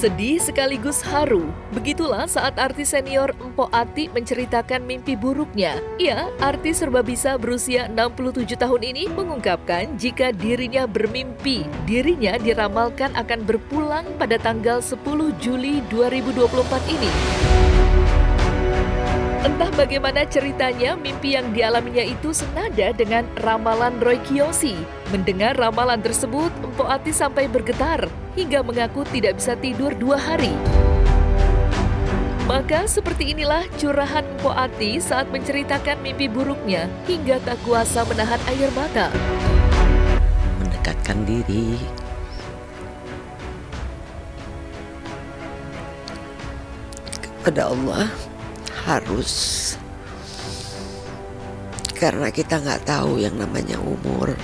Sedih sekaligus haru. Begitulah saat artis senior Mpok Ati menceritakan mimpi buruknya. Ya, artis serbabisa berusia 67 tahun ini mengungkapkan jika dirinya bermimpi. Dirinya diramalkan akan berpulang pada tanggal 10 Juli 2024 ini. Entah bagaimana ceritanya, mimpi yang dialaminya itu senada dengan ramalan Roy Kiyoshi. Mendengar ramalan tersebut, Mpok Ati sampai bergetar hingga mengaku tidak bisa tidur 2 hari. Maka seperti inilah curahan Mpok Ati saat menceritakan mimpi buruknya hingga tak kuasa menahan air mata. Mendekatkan diri kepada Allah harus, karena kita nggak tahu yang namanya umur.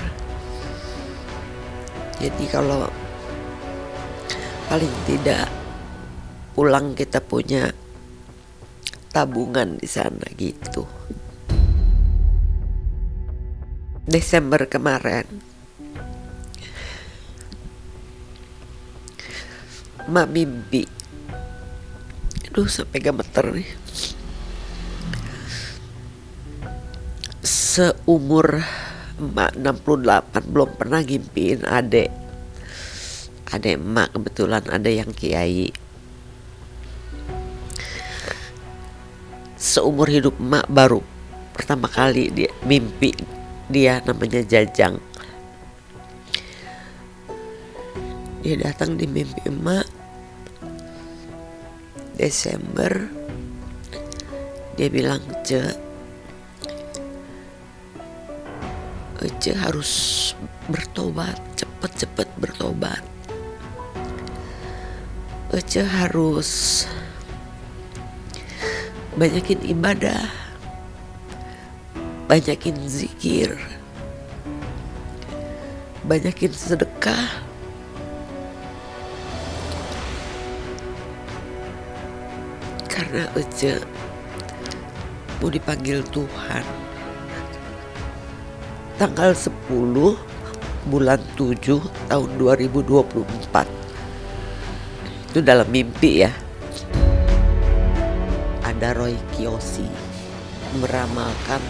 Jadi kalau paling tidak pulang kita punya tabungan di sana gitu. Desember kemarin Mak mimpi, aduh sampai gemeter nih. Seumur emak 68 belum pernah ngimpiin adek emak, kebetulan ada yang kiai. Seumur hidup emak baru pertama kali dia mimpi, dia namanya Jajang. Dia datang di mimpi emak Desember. Dia bilang, Ece harus bertobat, cepet-cepet bertobat. Ece harus banyakin ibadah, banyakin zikir, banyakin sedekah. Karena Ece mau dipanggil Tuhan. Tanggal 10 bulan 7 tahun 2024. Itu dalam mimpi ya. Ada Roy Kiyoshi meramalkan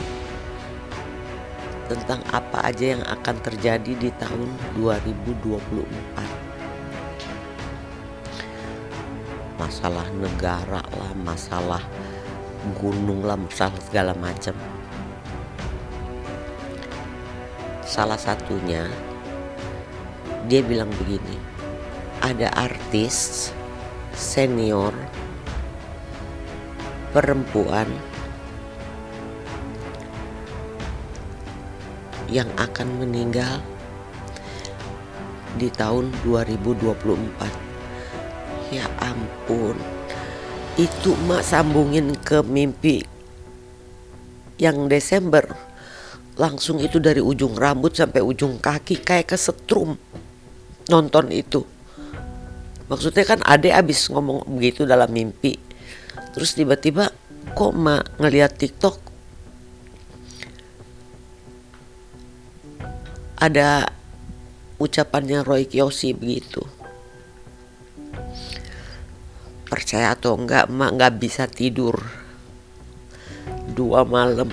tentang apa aja yang akan terjadi di tahun 2024. Masalah negara lah, masalah gunung lah, masalah segala macam. Salah satunya dia bilang begini, ada artis senior perempuan yang akan meninggal di tahun 2024. Ya ampun, itu mak sambungin ke mimpi yang Desember. Langsung itu dari ujung rambut sampai ujung kaki kayak kesetrum nonton itu. Maksudnya kan adek abis ngomong begitu dalam mimpi. Terus tiba-tiba kok mak ngeliat TikTok ada ucapannya Roy Kiyoshi begitu. Percaya atau enggak, mak gak bisa tidur 2 malam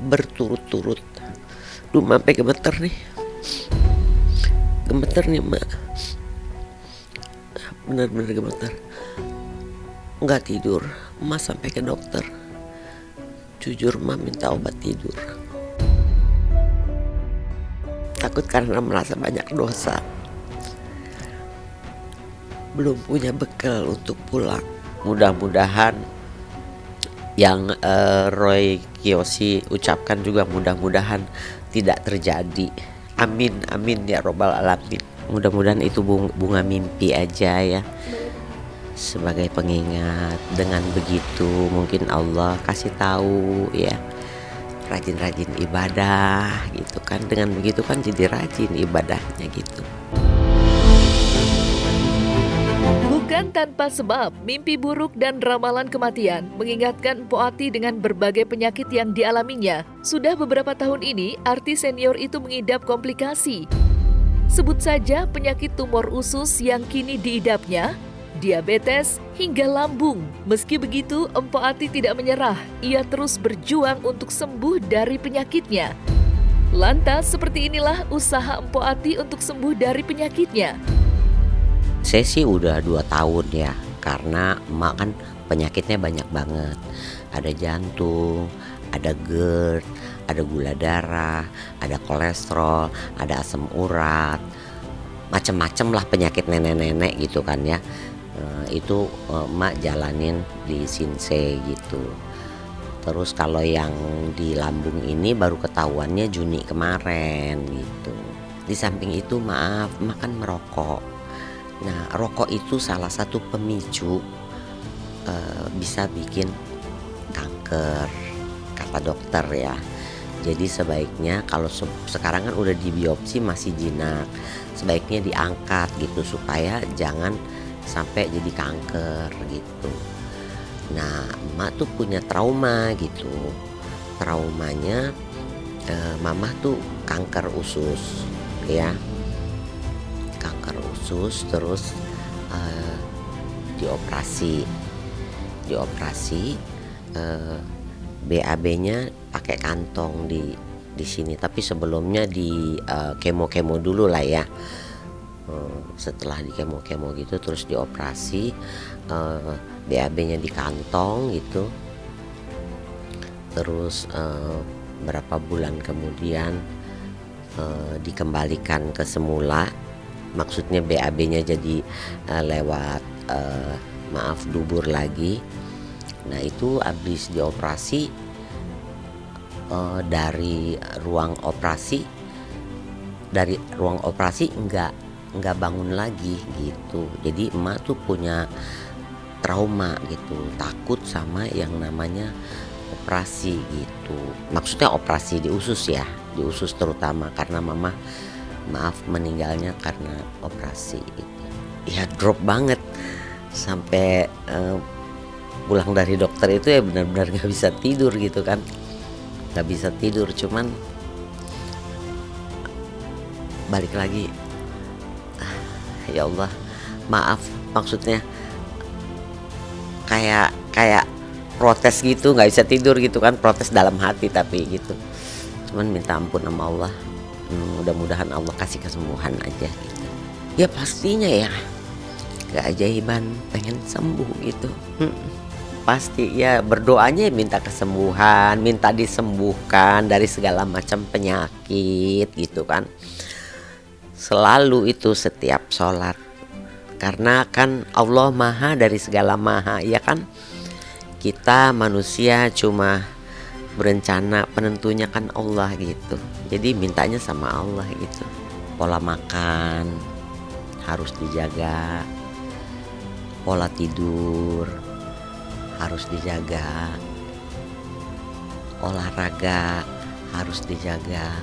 berturut-turut. Duh, sampai gemeter nih. Gemeter nih mak. Bener-bener gemeter. Nggak tidur. Mak sampai ke dokter. Jujur mak minta obat tidur. Takut karena merasa banyak dosa. Belum punya bekal untuk pulang. Mudah-mudahan yang Roy Kiyoshi ucapkan juga mudah-mudahan tidak terjadi. Amin, amin ya robbal alamin. Mudah-mudahan itu bunga mimpi aja ya, sebagai pengingat. Dengan begitu mungkin Allah kasih tahu ya, rajin-rajin ibadah gitu kan. Dengan begitu kan jadi rajin ibadahnya gitu. Bukan tanpa sebab, mimpi buruk dan ramalan kematian mengingatkan Mpok Ati dengan berbagai penyakit yang dialaminya. Sudah beberapa tahun ini, artis senior itu mengidap komplikasi. Sebut saja penyakit tumor usus yang kini diidapnya, diabetes, hingga lambung. Meski begitu, Empo Ati tidak menyerah. Ia terus berjuang untuk sembuh dari penyakitnya. Lantas, seperti inilah usaha Empo Ati untuk sembuh dari penyakitnya. Saya sih udah 2 tahun ya, karena emak kan penyakitnya banyak banget. Ada jantung, ada GERD, ada gula darah, ada kolesterol, ada asam urat, macem-macem lah penyakit nenek-nenek gitu kan ya. Itu emak jalanin di Sinsay gitu. Terus kalau yang di lambung ini baru ketahuannya Juni kemarin gitu. Di samping itu maaf, emak kan merokok. Nah, rokok itu salah satu pemicu bisa bikin kanker, kata dokter ya. Jadi sebaiknya kalau sekarang kan udah dibiopsi masih jinak, sebaiknya diangkat gitu supaya jangan sampai jadi kanker gitu. Nah, emak tuh punya trauma gitu. Traumanya mamah tuh kanker usus ya. Kanker usus terus dioperasi BAB-nya pakai kantong di sini, tapi sebelumnya di kemo dulu lah ya. Setelah di kemo gitu terus dioperasi, BAB-nya di kantong gitu. Terus berapa bulan kemudian dikembalikan ke semula. Maksudnya BAB-nya jadi lewat dubur lagi. Nah, itu habis dioperasi, dari ruang operasi nggak bangun lagi gitu. Jadi emak tuh punya trauma gitu, takut sama yang namanya operasi gitu. Maksudnya operasi di usus ya, di usus terutama, karena mama meninggalnya karena operasi gitu. Ya drop banget sampai pulang dari dokter itu ya benar-benar nggak bisa tidur gitu kan, nggak bisa tidur. Cuman balik lagi, ya Allah maaf, maksudnya kayak protes gitu, nggak bisa tidur gitu kan, protes dalam hati tapi gitu. Cuman minta ampun sama Allah, mudah-mudahan Allah kasih kesembuhan aja gitu. Ya pastinya ya keajaiban pengen sembuh gitu. Pasti ya berdoanya minta kesembuhan, minta disembuhkan dari segala macam penyakit gitu kan. Selalu itu setiap sholat. Karena kan Allah maha dari segala maha, ya kan. Kita manusia cuma berencana, penentunya kan Allah gitu. Jadi mintanya sama Allah gitu. Pola makan harus dijaga, pola tidur harus dijaga, olahraga harus dijaga.